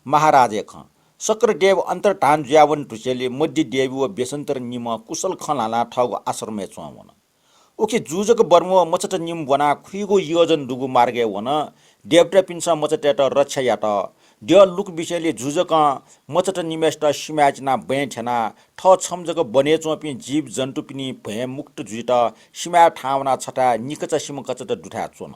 महाराजे ख सक्र अंतर ठान ज्यावन टुसेले मध्य देवी व बेसन्तर निम कुशल खलाला ठग आश्रमे चुवन उखि जुजक बर्मो मचट निम बना खुइगो योजन दुगु मार्गे वन देवटा पिन्सा मचटेट रक्षा याट ड्य लुक विषयले जुजक मचट निमेष्ट सिमाचना बैठेना ठ छमजक बने चोपि जीव जन्तु पिनी भय मुक्त जुट सिमा ठावना छटा निकच सिम कचट दुठा चोन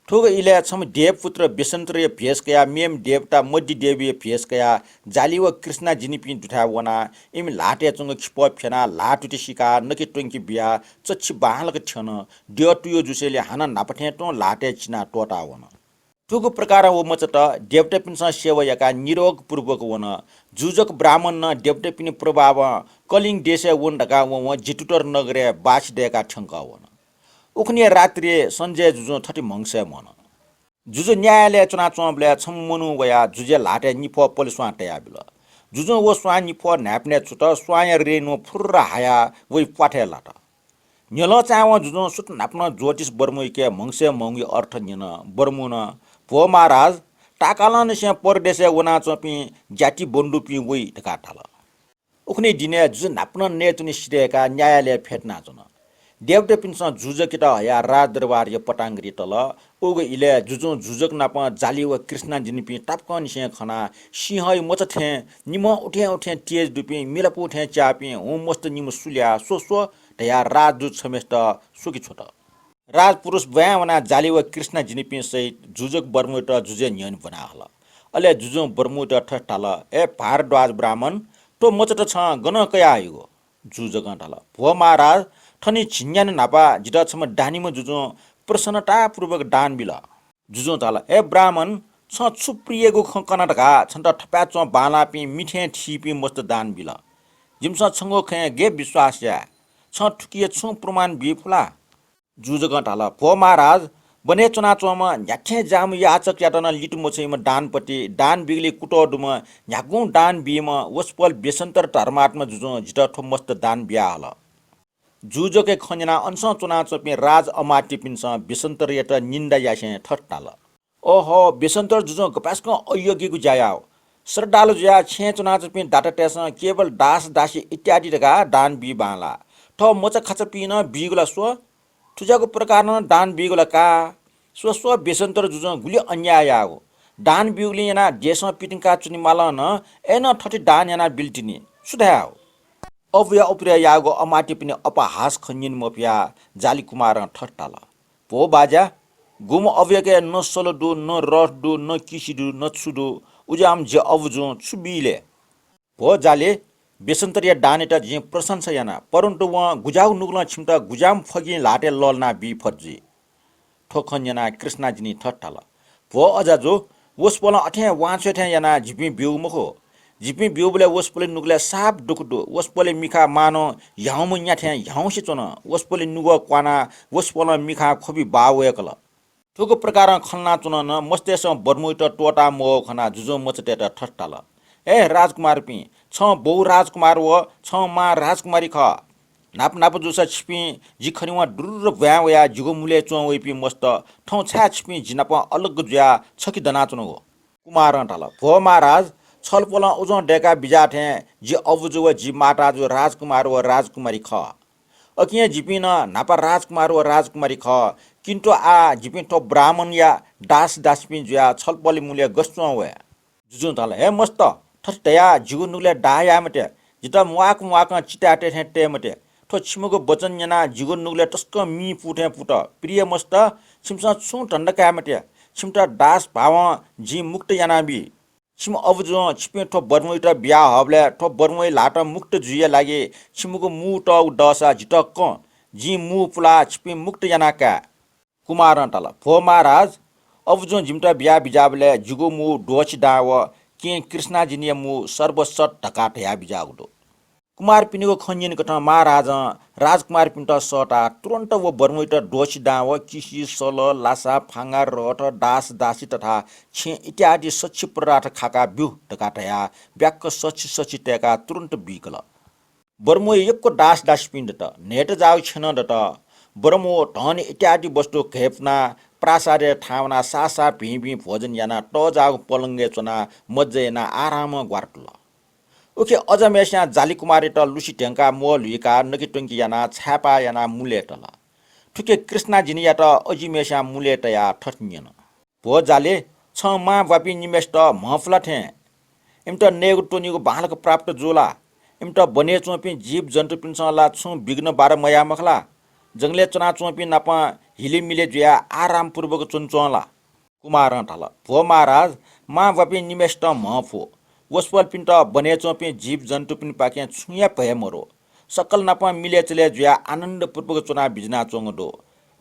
ठुग इले छम देवपुत्र बेसन्तर भेषकया मेम देवता मध्य देवी भेषकया जाली व कृष्णा जिनिपि दुठा वना इम लाटे चंग खिप फेना लाटुटी सिका नके टंकी बिया चछि बाहलक थन ड्य टुयो जुसेले हाना नापठे टो लाटे चिना टोटा वन ठुग प्रकार व मचट देवता पिनसा सेवयका निरोग पूर्वक वन जुजक ब्राह्मण न देवता पिनि प्रभाव कलिङ देशे वन ढका व जिटुटर नगरे बाछ देका ठंका वन उखने रात्रि संजय जुजो थटी मंगसे मन जुजो न्यायालय चुना चुबले छम्मनु वया जुजे लाटे निफो पोल स्वाटे आबिल जुजो वो स्वा निफो न्याप्ने छुट स्वाय रेनो फुर्रा हाया वइ पाठे लाटा न्यलो चाव जुजो सुत नाप्न ज्योतिष बर्मुइ के मंगसे मंगी अर्थ निन बर्मुन भो महाराज टाकालन से परदेशे वना चपि जाति बन्डुपि वइ ढकाटाल उखने दिने जुजो नाप्न नेतुनि सिरेका न्यायालय फेट्ना जुन देवटे पिन्सा जुजकिट हया राज दरबार य पटाङ्ग्री तल उग इले जुजो जुजक नाप जाली व कृष्णा जिनिपि टापक निसे खना सिंहै मचथे निम उठे उठे तेज दुपि मिलपु उठे चापि हु मस्त निम सुल्या सो तया राजदूत समेत सुकी छोट राजपुरुष बयावना जाली व कृष्णा जिनिपि सहित जुजक बर्मुट जुजे न्यन बना हल अले जुजो बर्मुट ठटाल ए भारद्वाज ब्राह्मण तो मचट छ गन कया आयो जुजक टाल भो महाराज ठनी छिन्यान नापा जिटा छम डानीम जुजो प्रसन्नतापूर्वक दान बिल जुजो ताल ए ब्राह्मण छ छुप्रिएको कर्नाटका छन्त ठप्या च बालापि मिठे ठिपि मस्त दान बिल जिमस छंगो खे गे विश्वास या छ ठुकिए छु प्रमाण बिफुला जुजक टाल भो महाराज बने चुना चोम न्याठे जाम याचक याटन लिटु मोछैम दानपट्टि दान बिगले कुटोडुम न्यागु दान बिम वसपल बेसन्तर धर्मात्म जुजो जिटा ठो मस्त दान बिया हल जुजके खन्जना अंश चुना चपि राज अमाटी पिन्स बेसन्तर यट निन्दा यासे ठट्टाल ओहो बेसन्तर जुजो गपासक अयोग्यको जायाओ श्रद्धालु ज्या छे चुना चपि डाटा टेस केवल दास दासी इत्यादि रका दान बि बाला ठ मोच खच पिन बिगुला सो तुजाको प्रकार दान बिगुला का सो बेसन्तर जुजो गुली अन्याय आगो दान बिगुली याना देश पिटिङका चुनि माला न एन ठटी दान याना बिल्टिनी सुधाओ अव्य अप्रिय यागो अमाटी पनि अपहास खन्जिन मपिया जाली कुमार ठट्टाल भो बाजा गुम अव्यके न सलडु न रडु न किसिडु न छुडु उजाम जे अवजो छुबिले भो जाले बेसन्तरिया डानेटा जे प्रशंसा याना परन्तु व गुजाउ नुगला छिमटा गुजाम फगी लाटे ललना बि फर्जी ठोखन्जना कृष्णजिनी ठट्टाल भो अजाजो वसपोला अठे वाछेठे याना झिपि बिउ मखो जिपि बिउबले वसपोले नुगले साप डुकुडु वसपोले मिखा मानो याउम न्याठे याउसे चोन वसपोले नुग क्वाना वसपोला मिखा खोबी बावेकल ठुको प्रकार खन्ना चुन न मस्तेस बर्मुट टोटा मो खना जुजो मचटेट ठट्टाल ए राजकुमार पि छ बौ राजकुमार व छ मा राजकुमारी ख नाप नाप जुसा छिपि जिखनिवा डुर व्यावया जुगो मुले चो वेपि मस्त ठौ छा छिपि जिनाप अलग ज्या छकी दना चुन हो कुमार टाल भो महाराज छलपोल उजो डेका बिजाठे जी अवजु जी माटा जो राजकुमार व राजकुमारी ख अकिया जिपिन नापा राजकुमार व राजकुमारी ख किन्टो आ जिपिन तो ब्राह्मण या दास दासपिन जुया छलपोली मूल्य गस्चो वे जुजु तल हे मस्त ठटया जिगु नुले डाया मटे जिता मुआक चिटाटे हेटे मटे ठो छिमुको बचन जना जिगु नुले टस्क मी पुठे पुट प्रिय मस्त छिमसा छु टण्डका मटे छिमटा दास भाव जी मुक्त यानाबी छिम अवजो छिपे ठो बर्मुइ त बिया हबले ठो बर्मुइ लाट मुक्त जुया लागे छिमुको मु ट डसा जिटक जी मु पुला छिपे मुक्त यानाका कुमार तल भो महाराज अवजो जिमटा बिया बिजाबले जुगो मु डोच दाव के कृष्णा जिनिय मु सर्वसत ढकाट या बिजाउडो कुमार पिनिको खन्जिन कठ महाराज राजकुमार पिन्ट सटा तुरन्त वो बर्मुइट डोसी दाव किसी सल लासा फाङ्गा रट दास दासी तथा छे इत्यादि सच्छि पराठ खाका बिउ ढकाटया ब्याक्क सच्छि टेका तुरन्त बिकल बर्मुइ एकको दास दासी पिण्ड त नेट जाउ छेन दत ब्रह्मो धन इत्यादि वस्तु खेप्ना प्रासार्य ठाउना सासा भिँ भोजन याना टजाग पलङ्गे चोना मज्जयना आराम ग्वार्टुल उखे अझ मेस्या जाली कुमारी त लुसी ढ्याङ्का मोल हुइका नकी टुङ्की याना छ्यापा याना मुलेटल ठुके कृष्णा जिनिया त अजिमेस्या मुलेट या ठट्नियन भो जाले छ मा वापी निमेष्ट महफला ठे इम्ट नेगु टोनीको बालक प्राप्त जोला इम्ट बने चोपी जीव जन्तु पिन्छला छु विघ्न बार मया मखला जंगले चना चोपी नापा हिली मिले जुया आराम पूर्वक चुनचोला कुमार ढल भो महाराज मा वापी निमेष्ट महफो वस्पल पिन्ट बने चोपी जीव जन्तु पिन पाके छुया भए मरो सकल नापा मिले चले जुया आनन्द पूर्वक चुना बिजना चोङडो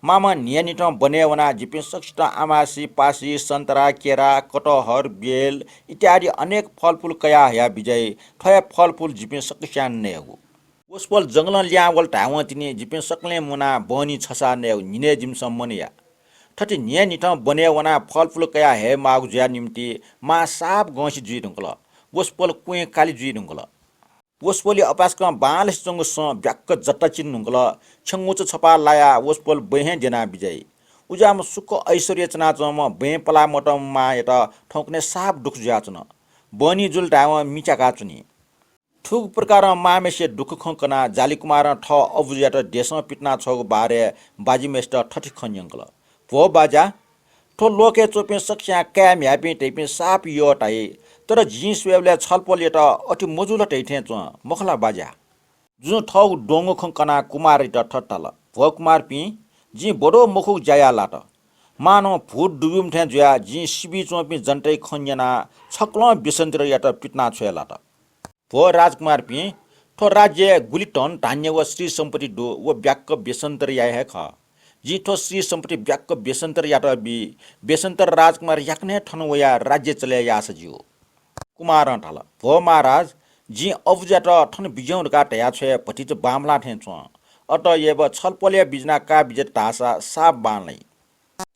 मामा नियनिट बने वना जिपे सक्षित आमासी पासी सन्तरा केरा कटहर बेल इत्यादि अनेक फलफूल कया हया विजय ठय फलफूल जिपे सक्स्यान नेगु उसपल जंगल ल्यावल ढाव तिनी जिपे सकले मुना बनी छसा नेउ निने जिम सम्मनिया ठटी नियनिट बने वना फलफूल कया हे मागु ज्या निम्ति मा साप गसी जुइ ढुङ्कल उसपल कुए काली जुइ ढुङ्कल वस्पोली अपासक बालस चंग स ब्याक्क जट्टा चिन नुङ्कल छंगुच छपा लाया वस्पोल बहे जेना विजय उजाम सुख ऐश्वर्य चना चम बे पला मटम मा एट ठोक्ने साप दुख ज्याचन बनी जुल डाव मिचाका चुनी ठुक प्रकार मामेसे दुख खंकना जाली कुमार ठ अबुज्याट देश पिटना छगु बारे बाजीमेस्ट ठठी खन्यंकल भो बाजा ठो लोके चोपे सक्स्या क्याम ह्यापी टेपे साप यो टाइ तर जी स्वेबले छलपल एट अति मजुल टैठे च मखला बाजा जु ठौ डोंगो खंकना कुमार इट ठट्टल भो कुमार पि जी बडो मुखु जाया लाट मानो भूत डुबिम ठे जुया जी सिबी चोपी जन्टै खन्यना छक्ल बिसन्तिर एट पिटना छ्वे लाट भो राजकुमार पि ठो राज्य गुलिटन धान्य व श्री सम्पत्ति डो व ब्याक्क बेसन्तर या हे ख जी ठो श्री सम्पत्ति ब्याक्क बेसन्तर याट बि बेसन्तर राजकुमार याक्ने ठन वया राज्य चले यास जियो कुमार ढल भो महाराज जी अबुजाट ठन बिजौर का टया छे पटिच बामला ठे छ अट येब छलपले बिजना का बिजत ढासा साप बानलै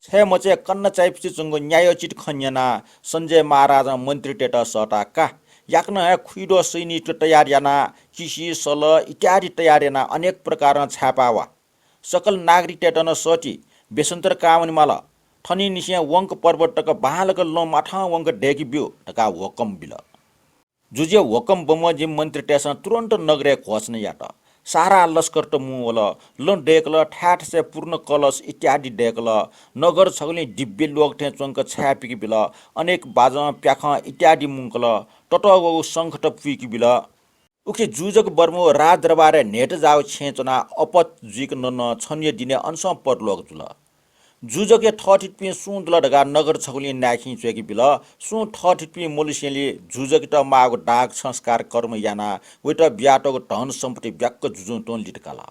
छे मचे कन्न चाइपसी चंगो न्यायोचित खन्यना संजय महाराज मन्त्री टेट सटा का याक्न है खुइडो सैनिक तयार याना चिसी सल इत्यादि तयार याना अनेक प्रकार छापावा सकल नागरिक टेटन सटी बेसन्तर कामनि माला ठनी निसिया वंक पर्वत टक बालक लो माठा वंक डेकी बिउ टका वकम बिल जुजे वकम बमजी मन्त्री टेसन तुरन्त नगरे खोज्न याट सारा लस्कर त मुवल लो डेकल ठाठ से पूर्ण कलश इत्यादि डेकल नगर छगले दिव्य लोक ठे चंक छापिकी बिल अनेक बाजा प्याख इत्यादि मुंकल टटगो संखट पुइकी बिल उखे जुजक बर्मो राज दरबार नेट जाव छेचना अपत जुक नन छन्य दिने अंश परलोक जुल जुजके ठठिटपि सुन्दल ढगा नगर छगुली नाखी चुकी बिल सु ठठिटपि मोलिसेली जुजक त मागो डाक संस्कार कर्म याना वेट ब्याटको धन सम्पत्ति ब्याक्क जुजु टोन लिटकाला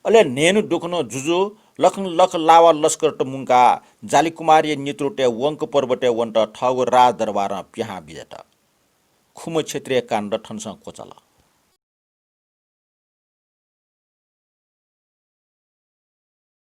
अले नेनु दुखनो जुजु लखन लख लावा लस्कर त मुंका जाली कुमारी नेतृत्व वंक पर्वते वन्ट ठगो राज दरबार प्याहा बिजट खुम क्षेत्रीय काण्ड ठनसँग कोचला